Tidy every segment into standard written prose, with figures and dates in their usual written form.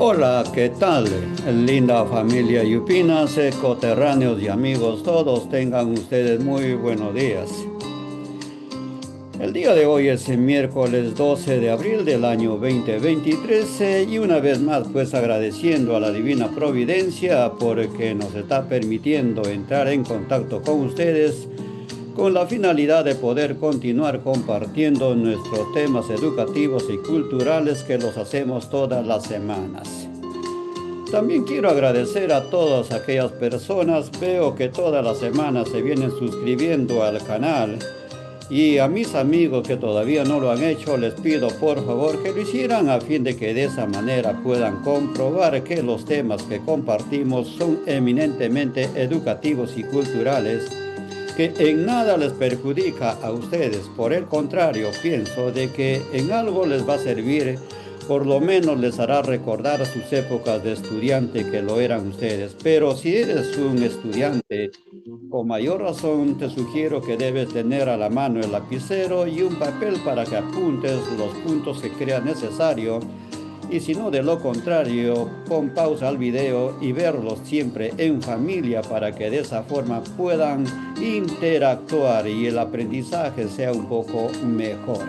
Hola, ¿qué tal? Linda familia Yupinas, coterráneos y amigos, todos tengan ustedes muy buenos días. El día de hoy es el miércoles 12 de abril del año 2023 y una vez más pues agradeciendo a la Divina Providencia porque nos está permitiendo entrar en contacto con ustedes con la finalidad de poder continuar compartiendo nuestros temas educativos y culturales que los hacemos todas las semanas. También quiero agradecer a todas aquellas personas, veo que todas las semanas se vienen suscribiendo al canal y a mis amigos que todavía no lo han hecho, les pido por favor que lo hicieran a fin de que de esa manera puedan comprobar que los temas que compartimos son eminentemente educativos y culturales, que en nada les perjudica a ustedes. Por el contrario, pienso de que en algo les va a servir, por lo menos les hará recordar sus épocas de estudiante que lo eran ustedes. Pero si eres un estudiante, con mayor razón te sugiero que debes tener a la mano el lapicero y un papel para que apuntes los puntos que creas necesario. Y si no, de lo contrario, pon pausa al video y verlos siempre en familia para que de esa forma puedan interactuar y el aprendizaje sea un poco mejor.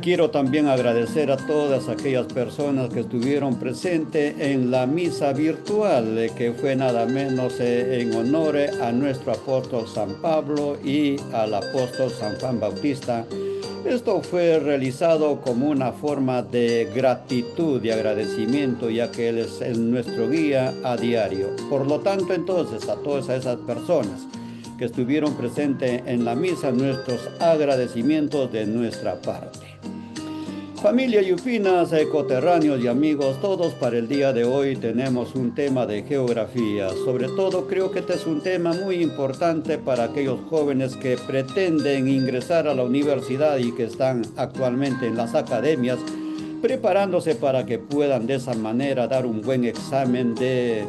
Quiero también agradecer a todas aquellas personas que estuvieron presentes en la misa virtual, que fue nada menos en honor a nuestro apóstol San Pablo y al apóstol San Juan Bautista. Esto fue realizado como una forma de gratitud y agradecimiento, ya que Él es nuestro guía a diario. Por lo tanto, entonces, a todas esas personas que estuvieron presentes en la misa, nuestros agradecimientos de nuestra parte. Familia Yupinas, coterráneos y amigos, todos para el día de hoy tenemos un tema de geografía. Sobre todo creo que este es un tema muy importante para aquellos jóvenes que pretenden ingresar a la universidad y que están actualmente en las academias, preparándose para que puedan de esa manera dar un buen eh,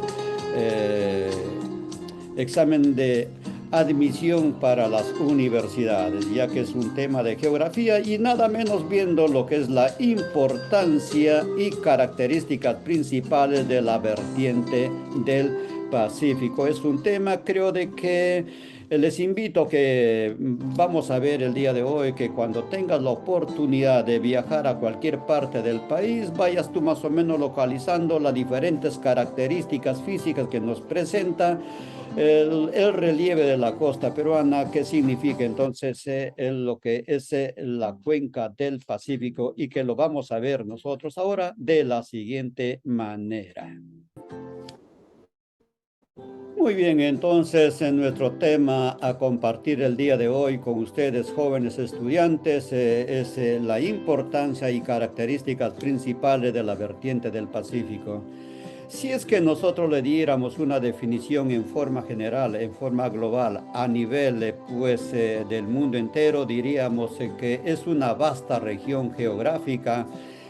examen de admisión para las universidades, ya que es un tema de geografía y nada menos viendo lo que es la importancia y características principales de la vertiente del Pacífico. Es un tema, creo, de que les invito que vamos a ver el día de hoy que cuando tengas la oportunidad de viajar a cualquier parte del país, vayas tú más o menos localizando las diferentes características físicas que nos presenta el relieve de la costa peruana. ¿Qué significa entonces lo que es la cuenca del Pacífico? Y que lo vamos a ver nosotros ahora de la siguiente manera. Muy bien, entonces en nuestro tema a compartir el día de hoy con ustedes, jóvenes estudiantes, es la importancia y características principales de la vertiente del Pacífico. Si es que nosotros le diéramos una definición en forma general, en forma global, a nivel del mundo entero, diríamos que es una vasta región geográfica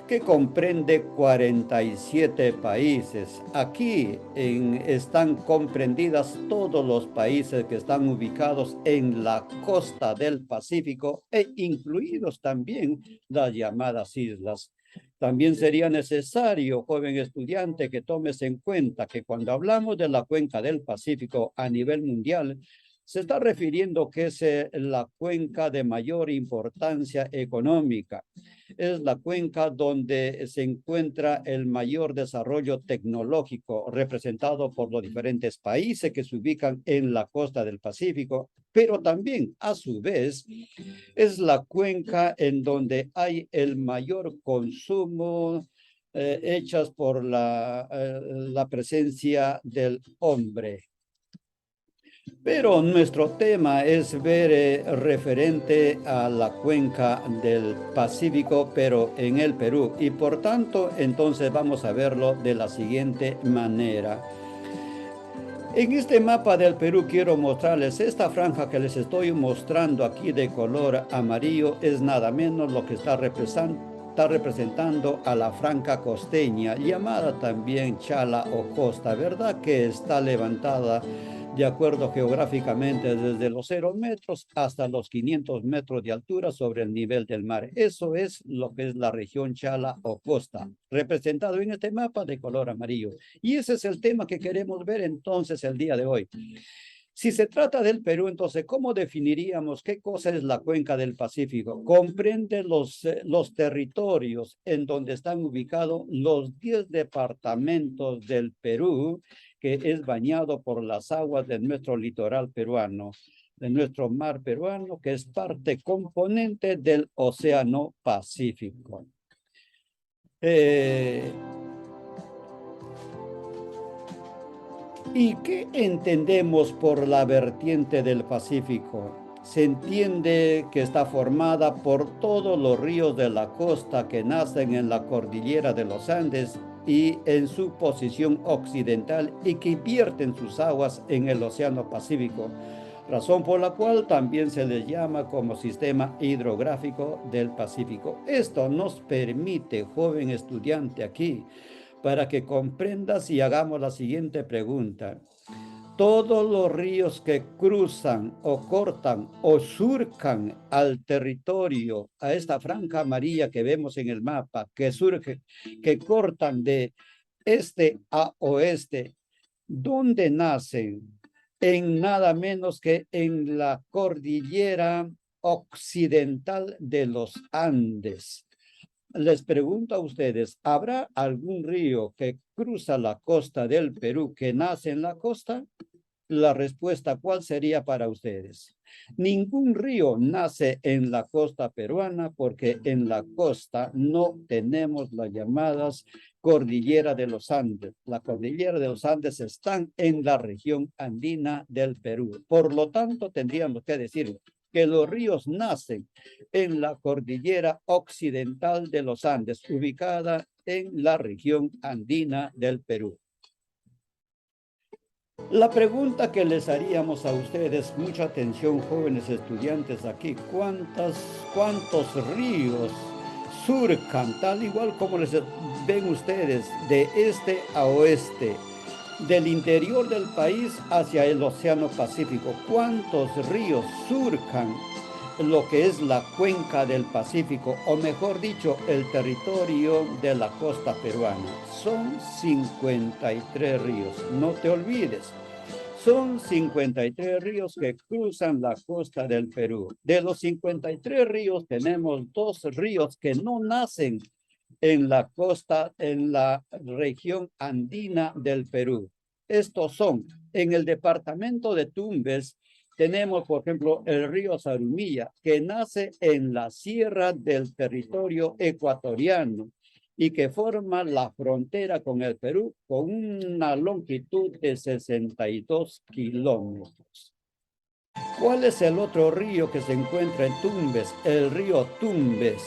que comprende 47 países. Aquí están comprendidas todos los países que están ubicados en la costa del Pacífico e incluidos también las llamadas islas. También sería necesario, joven estudiante, que tomes en cuenta que cuando hablamos de la cuenca del Pacífico a nivel mundial, se está refiriendo que es la cuenca de mayor importancia económica. Es la cuenca donde se encuentra el mayor desarrollo tecnológico representado por los diferentes países que se ubican en la costa del Pacífico, pero también a su vez es la cuenca en donde hay el mayor consumo hechas por la presencia del hombre. Pero nuestro tema es ver referente a la cuenca del Pacífico, pero en el Perú. Y por tanto, entonces vamos a verlo de la siguiente manera. En este mapa del Perú quiero mostrarles esta franja que les estoy mostrando aquí de color amarillo, es nada menos lo que está representando a la franja costeña, llamada también Chala o Costa, ¿verdad? Que está levantada de acuerdo geográficamente desde los 0 metros hasta los 500 metros de altura sobre el nivel del mar. Eso es lo que es la región Chala o costa, representado en este mapa de color amarillo. Y ese es el tema que queremos ver entonces el día de hoy. Si se trata del Perú, entonces, ¿cómo definiríamos qué cosa es la cuenca del Pacífico? Comprende los territorios en donde están ubicados los 10 departamentos del Perú, que es bañado por las aguas de nuestro litoral peruano, de nuestro mar peruano, que es parte componente del Océano Pacífico. ¿Y qué entendemos por la vertiente del Pacífico? Se entiende que está formada por todos los ríos de la costa que nacen en la cordillera de los Andes y en su posición occidental y que vierten sus aguas en el Océano Pacífico, razón por la cual también se les llama como sistema hidrográfico del Pacífico. Esto nos permite, joven estudiante aquí, para que comprendas y hagamos la siguiente pregunta. Todos los ríos que cruzan o cortan o surcan al territorio, a esta franja amarilla que vemos en el mapa, que surge, que cortan de este a oeste, ¿dónde nacen? En nada menos que en la cordillera occidental de los Andes. Les pregunto a ustedes, ¿habrá algún río que cruza la costa del Perú que nace en la costa? La respuesta, ¿cuál sería para ustedes? Ningún río nace en la costa peruana porque en la costa no tenemos las llamadas cordillera de los Andes. La cordillera de los Andes están en la región andina del Perú. Por lo tanto, tendríamos que decir que los ríos nacen en la cordillera occidental de los Andes, ubicada en la región andina del Perú. La pregunta que les haríamos a ustedes, mucha atención jóvenes estudiantes aquí, ¿cuántos ríos surcan, tal igual como les ven ustedes, de este a oeste, del interior del país hacia el Océano Pacífico? ¿Cuántos ríos surcan lo que es la cuenca del Pacífico, o mejor dicho, el territorio de la costa peruana? Son 53 ríos, no te olvides. Son 53 ríos que cruzan la costa del Perú. De los 53 ríos, tenemos 2 ríos que no nacen en la costa, en la región andina del Perú. Estos son, en el departamento de Tumbes, tenemos, por ejemplo, el río Zarumilla, que nace en la sierra del territorio ecuatoriano y que forma la frontera con el Perú con una longitud de 62 kilómetros. ¿Cuál es el otro río que se encuentra en Tumbes? El río Tumbes,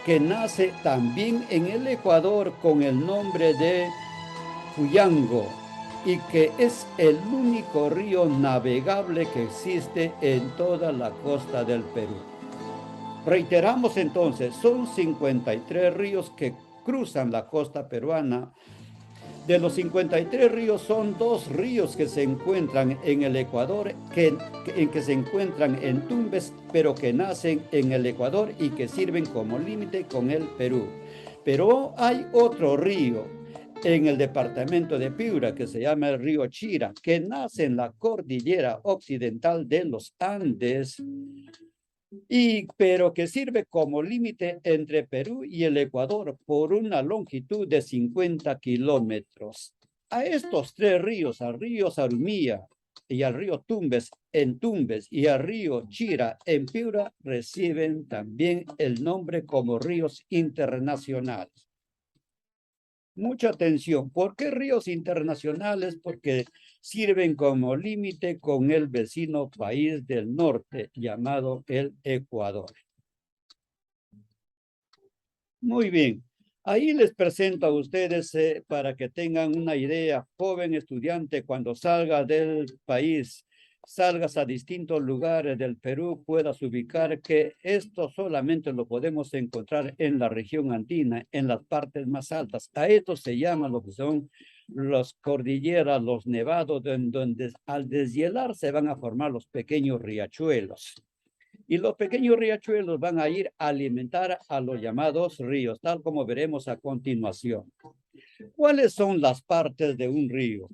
que nace también en el Ecuador con el nombre de Puyango y que es el único río navegable que existe en toda la costa del Perú. Reiteramos entonces, son 53 ríos que cruzan la costa peruana. De los 53 ríos, son 2 ríos que se encuentran en el Ecuador, que se encuentran en Tumbes, pero que nacen en el Ecuador y que sirven como límite con el Perú. Pero hay otro río en el departamento de Piura que se llama el río Chira, que nace en la cordillera occidental de los Andes, pero que sirve como límite entre Perú y el Ecuador por una longitud de 50 kilómetros. A estos 3 ríos, al río Zarumilla y al río Tumbes en Tumbes y al río Chira en Piura, reciben también el nombre como ríos internacionales. Mucha atención. ¿Por qué ríos internacionales? Porque sirven como límite con el vecino país del norte llamado el Ecuador. Muy bien. Ahí les presento a ustedes para que tengan una idea, joven estudiante, cuando salga del país, salgas a distintos lugares del Perú, puedas ubicar que esto solamente lo podemos encontrar en la región andina, en las partes más altas. A esto se llama lo que son las cordilleras, los nevados, en donde al deshielar se van a formar los pequeños riachuelos. Y los pequeños riachuelos van a ir a alimentar a los llamados ríos, tal como veremos a continuación. ¿Cuáles son las partes de un río?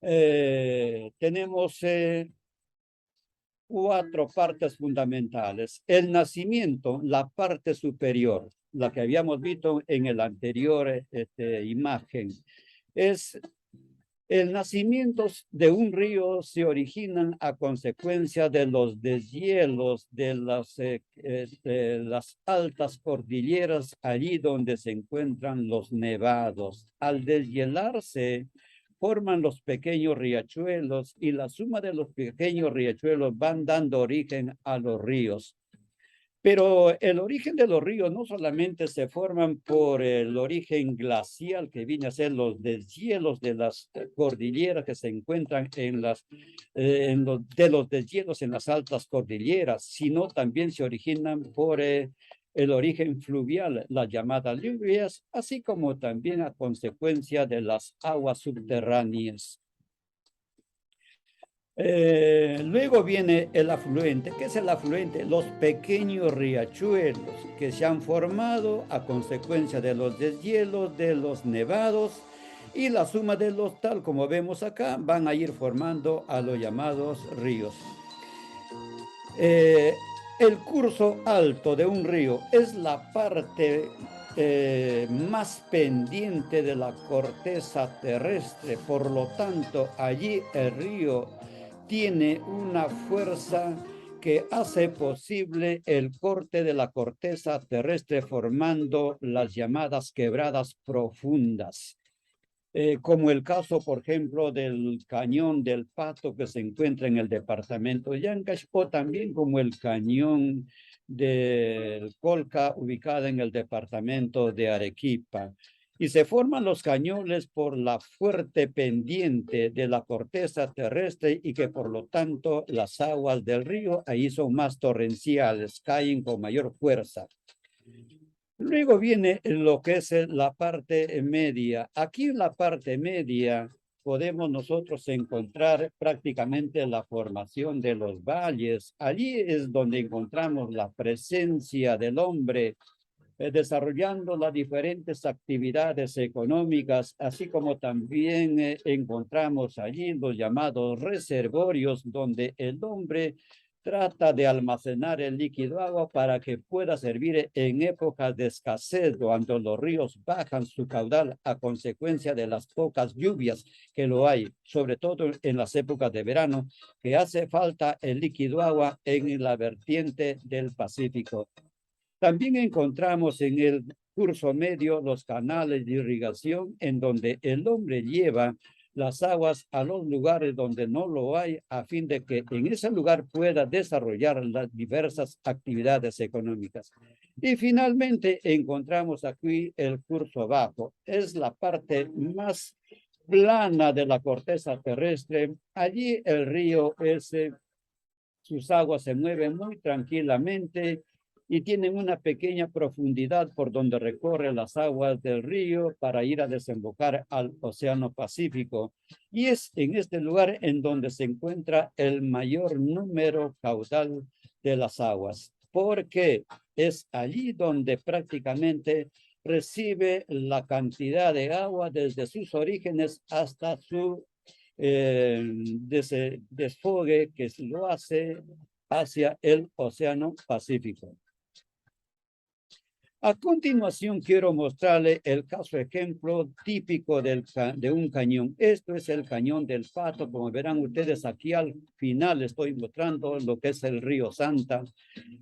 Tenemos cuatro partes fundamentales. El nacimiento, la parte superior, la que habíamos visto en el anterior imagen, es el nacimiento de un río se originan a consecuencia de los deshielos de las altas cordilleras, allí donde se encuentran los nevados. Al deshielarse, forman los pequeños riachuelos y la suma de los pequeños riachuelos van dando origen a los ríos. Pero el origen de los ríos no solamente se forman por el origen glacial que viene a ser los deshielos de las cordilleras que se encuentran de los deshielos en las altas cordilleras, sino también se originan por el origen fluvial, las llamadas lluvias, así como también a consecuencia de las aguas subterráneas. Luego viene el afluente. ¿Qué es el afluente? Los pequeños riachuelos que se han formado a consecuencia de los deshielos, de los nevados, y la suma de los, tal como vemos acá, van a ir formando a los llamados ríos. El curso alto de un río es la parte más pendiente de la corteza terrestre, por lo tanto, allí el río tiene una fuerza que hace posible el corte de la corteza terrestre formando las llamadas quebradas profundas. Como el caso, por ejemplo, del cañón del Pato que se encuentra en el departamento de Ancash, o también como el cañón del Colca ubicada en el departamento de Arequipa. Y se forman los cañones por la fuerte pendiente de la corteza terrestre y que por lo tanto las aguas del río ahí son más torrenciales, caen con mayor fuerza. Luego viene lo que es la parte media. Aquí en la parte media podemos nosotros encontrar prácticamente la formación de los valles. Allí es donde encontramos la presencia del hombre desarrollando las diferentes actividades económicas, así como también encontramos allí los llamados reservorios, donde el hombre trata de almacenar el líquido agua para que pueda servir en épocas de escasez, cuando los ríos bajan su caudal a consecuencia de las pocas lluvias que lo hay, sobre todo en las épocas de verano, que hace falta el líquido agua en la vertiente del Pacífico. También encontramos en el curso medio los canales de irrigación en donde el hombre lleva las aguas a los lugares donde no lo hay a fin de que en ese lugar pueda desarrollar las diversas actividades económicas. Y finalmente encontramos aquí el curso bajo. Es la parte más plana de la corteza terrestre. Allí el río sus aguas se mueven muy tranquilamente y tienen una pequeña profundidad por donde recorre las aguas del río para ir a desembocar al Océano Pacífico. Y es en este lugar en donde se encuentra el mayor número caudal de las aguas, porque es allí donde prácticamente recibe la cantidad de agua desde sus orígenes hasta su desfogue que lo hace hacia el Océano Pacífico. A continuación quiero mostrarle el caso ejemplo típico de un cañón. Esto es el cañón del Pato. Como verán ustedes aquí al final estoy mostrando lo que es el río Santa,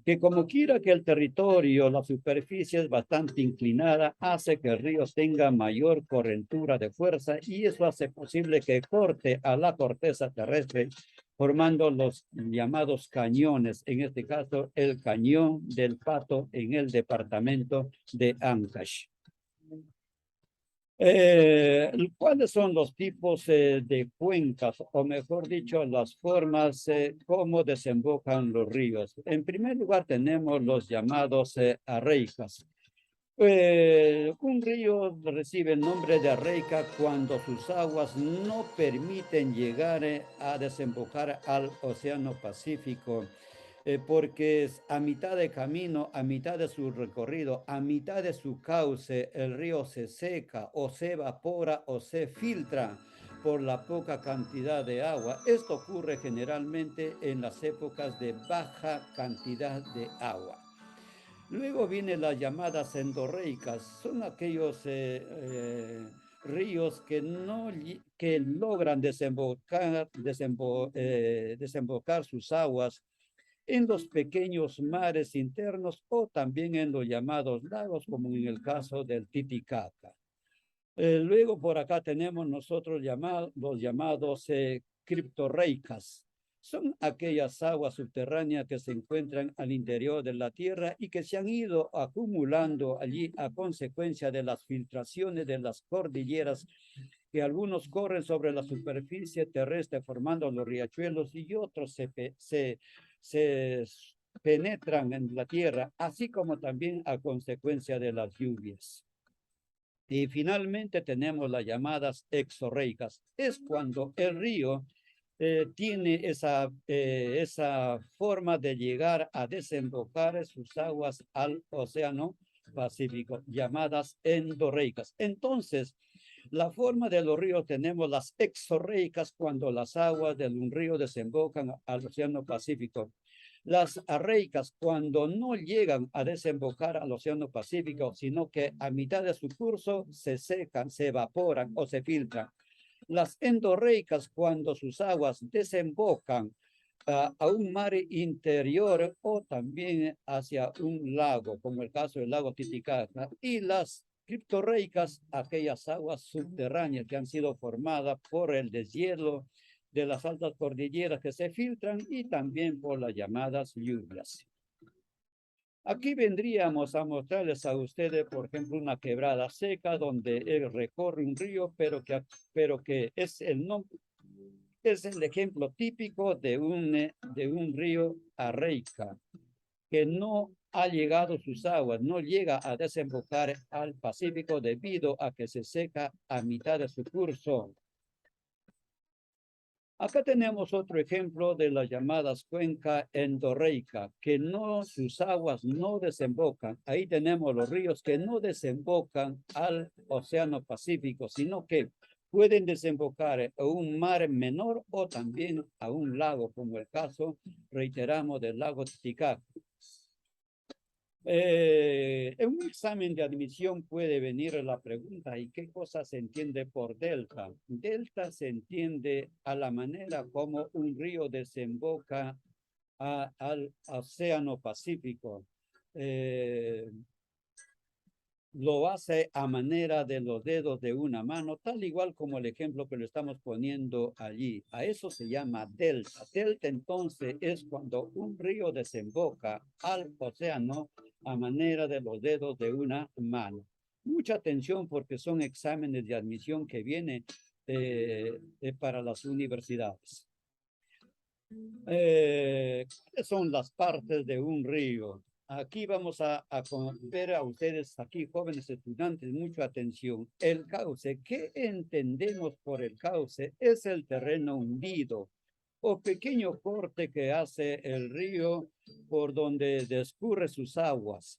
que como quiera que el territorio, la superficie es bastante inclinada, hace que el río tenga mayor correntura de fuerza y eso hace posible que corte a la corteza terrestre formando los llamados cañones, en este caso el cañón del Pato en el departamento de Ancash. ¿Cuáles son los tipos de cuencas, o mejor dicho, las formas cómo desembocan los ríos? En primer lugar tenemos los llamados arreicas. Un río recibe el nombre de arreica cuando sus aguas no permiten llegar a desembocar al Océano Pacífico, porque es a mitad de camino, a mitad de su recorrido, a mitad de su cauce, el río se seca o se evapora o se filtra por la poca cantidad de agua. Esto ocurre generalmente en las épocas de baja cantidad de agua. Luego vienen las llamadas endorreicas, son aquellos ríos que, no, que logran desembocar sus aguas en los pequeños mares internos o también en los llamados lagos, como en el caso del Titicaca. Luego por acá tenemos nosotros los llamados criptorreicas. Son aquellas aguas subterráneas que se encuentran al interior de la tierra y que se han ido acumulando allí a consecuencia de las filtraciones de las cordilleras, que algunos corren sobre la superficie terrestre formando los riachuelos y otros se penetran en la tierra, así como también a consecuencia de las lluvias. Y finalmente tenemos las llamadas exorreicas. Es cuando el río tiene esa forma de llegar a desembocar sus aguas al Océano Pacífico, llamadas endorreicas. Entonces, la forma de los ríos tenemos las exorreicas cuando las aguas de un río desembocan al Océano Pacífico. Las arreicas, cuando no llegan a desembocar al Océano Pacífico, sino que a mitad de su curso se secan, se evaporan o se filtran. Las endorreicas, cuando sus aguas desembocan a un mar interior o también hacia un lago, como el caso del lago Titicaca. Y las criptorreicas, aquellas aguas subterráneas que han sido formadas por el deshielo de las altas cordilleras que se filtran y también por las llamadas lluvias. Aquí vendríamos a mostrarles a ustedes, por ejemplo, una quebrada seca donde él recorre un río, pero que es es el ejemplo típico de un río arreica, que no ha llegado sus aguas, no llega a desembocar al Pacífico debido a que se seca a mitad de su curso. Acá tenemos otro ejemplo de las llamadas cuenca endorreica, que no, sus aguas no desembocan. Ahí tenemos los ríos que no desembocan al Océano Pacífico, sino que pueden desembocar a un mar menor o también a un lago, como el caso, reiteramos, del lago Titicaca. En un examen de admisión puede venir la pregunta, ¿y qué cosa se entiende por delta? Delta se entiende a la manera como un río desemboca al Océano Pacífico. Lo hace a manera de los dedos de una mano, tal igual como el ejemplo que lo estamos poniendo allí. A eso se llama delta. Delta entonces es cuando un río desemboca al océano a manera de los dedos de una mano. Mucha atención porque son exámenes de admisión que vienen para las universidades. ¿Cuáles son las partes de un río? Aquí vamos a ver a ustedes, aquí jóvenes estudiantes, mucha atención. El cauce, ¿qué entendemos por el cauce? Es el terreno hundido o pequeño corte que hace el río por donde discurre sus aguas.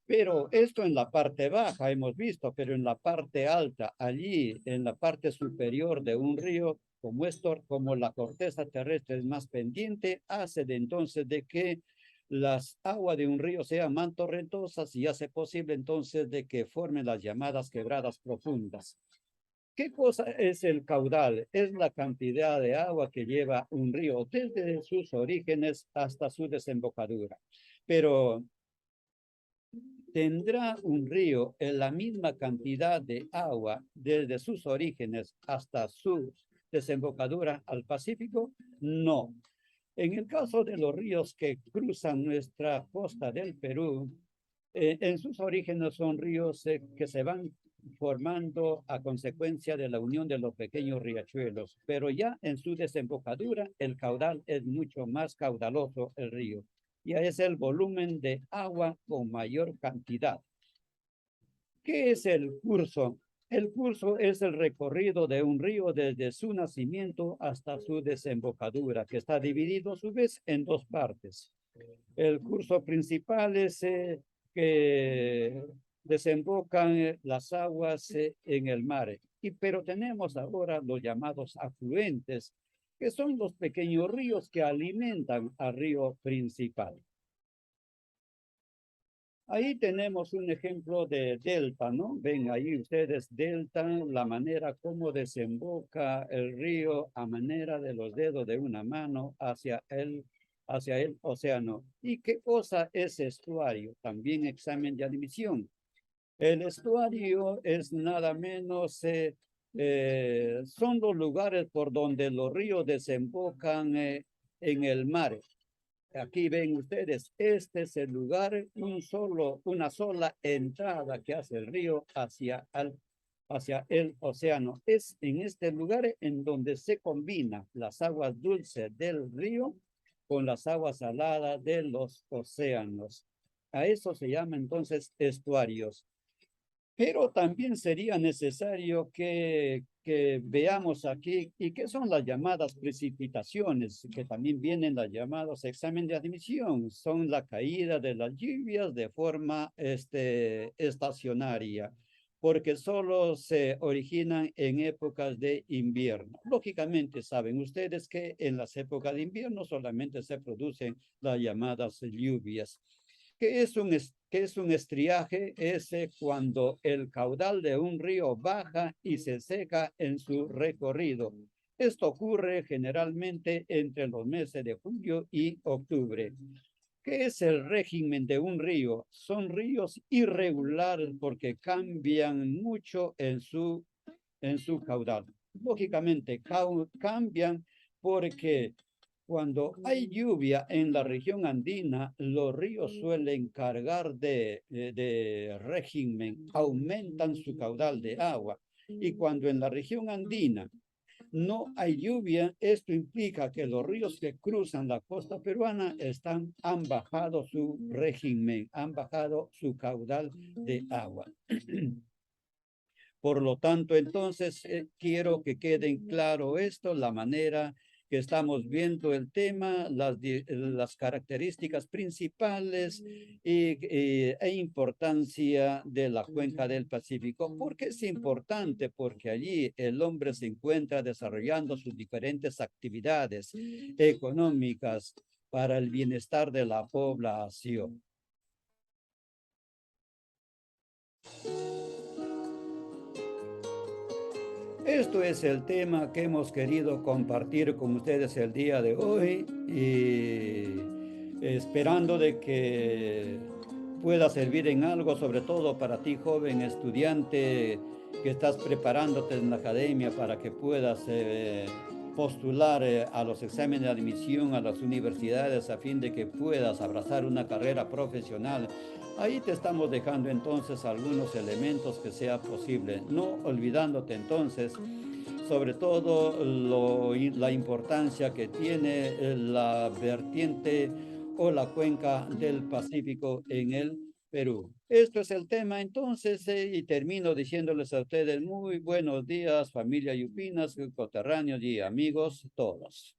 Pero esto en la parte baja hemos visto, pero en la parte alta, allí en la parte superior de un río, como la corteza terrestre es más pendiente, hace de entonces de que las aguas de un río sean más torrentosas y hace posible entonces de que formen las llamadas quebradas profundas. ¿Qué cosa es el caudal? Es la cantidad de agua que lleva un río desde sus orígenes hasta su desembocadura. Pero ¿tendrá un río en la misma cantidad de agua desde sus orígenes hasta su desembocadura al Pacífico? No. En el caso de los ríos que cruzan nuestra costa del Perú, en sus orígenes son ríos que se van formando a consecuencia de la unión de los pequeños riachuelos, pero ya en su desembocadura el caudal es mucho más caudaloso el río. Y es el volumen de agua con mayor cantidad. ¿Qué es el curso? El curso es el recorrido de un río desde su nacimiento hasta su desembocadura, que está dividido a su vez en dos partes. El curso principal es que desembocan las aguas en el mar. Pero tenemos ahora los llamados afluentes, que son los pequeños ríos que alimentan al río principal. Ahí tenemos un ejemplo de delta, ¿no? Ven ahí ustedes delta, la manera como desemboca el río a manera de los dedos de una mano hacia el océano. ¿Y qué cosa es estuario? También examen de admisión. El estuario es nada menos, son los lugares por donde los ríos desembocan en el mar. Aquí ven ustedes, este es el lugar, una sola entrada que hace el río hacia el océano. Es en este lugar en donde se combinan las aguas dulces del río con las aguas saladas de los océanos. A eso se llama entonces estuarios. Pero también sería necesario que veamos aquí y qué son las llamadas precipitaciones, que también vienen las llamadas examen de admisión. Son la caída de las lluvias de forma estacionaria, porque solo se originan en épocas de invierno. Lógicamente, saben ustedes que en las épocas de invierno solamente se producen las llamadas lluvias. ¿Qué es un estriaje? Es cuando el caudal de un río baja y se seca en su recorrido. Esto ocurre generalmente entre los meses de julio y octubre. ¿Qué es el régimen de un río? Son ríos irregulares porque cambian mucho en su caudal. Lógicamente, cambian porque cuando hay lluvia en la región andina, los ríos suelen cargar de régimen, aumentan su caudal de agua. Y cuando en la región andina no hay lluvia, esto implica que los ríos que cruzan la costa peruana han bajado su régimen, han bajado su caudal de agua. Por lo tanto, entonces, quiero que queden claro esto, la manera que estamos viendo el tema, las características principales e importancia de la cuenca del Pacífico. ¿Por qué es importante? Porque allí el hombre se encuentra desarrollando sus diferentes actividades económicas para el bienestar de la población. Esto es el tema que hemos querido compartir con ustedes el día de hoy y esperando de que pueda servir en algo, sobre todo para ti, joven estudiante que estás preparándote en la academia para que puedas postular a los exámenes de admisión a las universidades a fin de que puedas abrazar una carrera profesional. Ahí te estamos dejando entonces algunos elementos que sea posible, no olvidándote entonces sobre todo la importancia que tiene la vertiente o la cuenca del Pacífico en el Perú. Esto es el tema entonces y termino diciéndoles a ustedes muy buenos días, familia Yupinas, coterráneos y amigos todos.